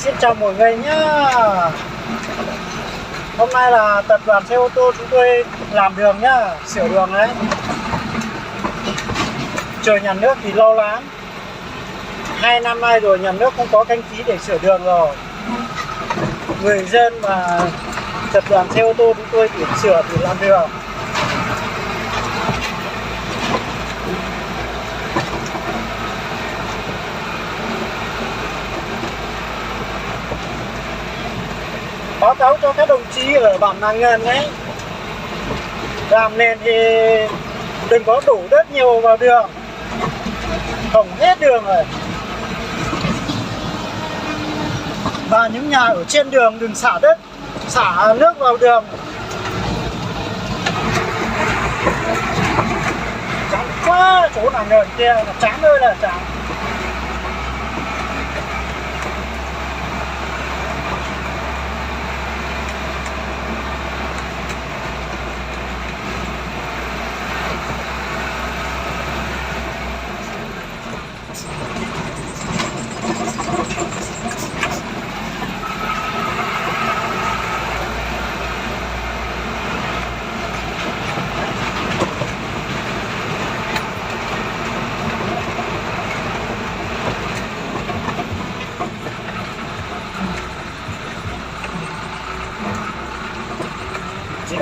Xin chào mọi người nhá. Hôm nay là tập đoàn xe ô tô chúng tôi làm đường nhá, sửa đường đấy. Chờ nhà nước thì lâu lắm. 2 năm nay rồi nhà nước không có kinh phí để sửa đường rồi. Người dân mà tập đoàn xe ô tô chúng tôi điểm sửa thì làm đường. Báo cáo cho các đồng chí ở bản Nàng Ngần ấy, làm nền thì đừng có đổ đất nhiều vào đường, hỏng hết đường rồi. Và những nhà ở trên đường đừng xả đất, xả nước vào đường. Chán quá, chỗ Nàng Ngần kia là chán ơi là chán.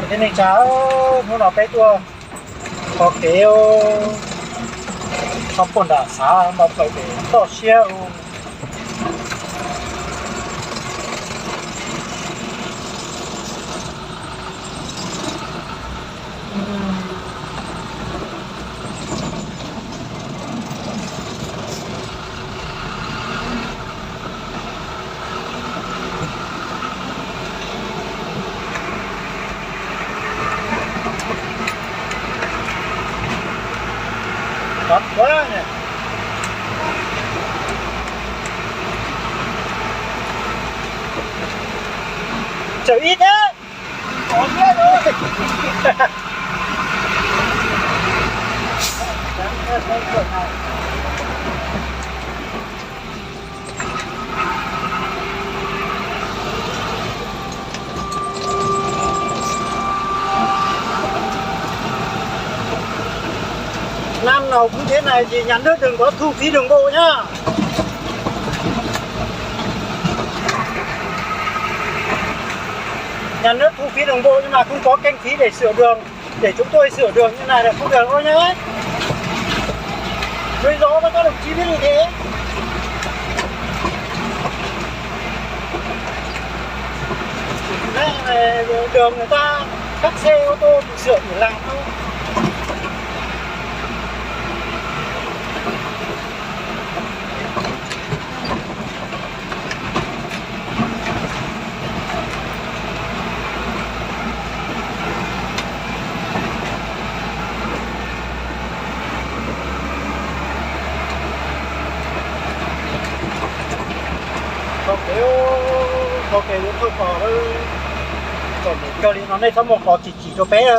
Thế này cháu nó nào bé tua có kéo không còn đã xả mà phải để to xeo. Tốt quá nè. Chở ít đấy. Có biết thôi. Năm nào cũng thế này thì nhà nước đừng có thu phí đường bộ nhá. Nhà nước thu phí đường bộ nhưng mà không có kinh phí để sửa đường, để chúng tôi sửa đường như này là không được đâu nhé. Nói rõ với các đồng chí biết như thế. Đây là đường người ta, các xe ô tô thì sửa để làm thôi. Có cái không có còn cái nó này sao một có chỉ cho bé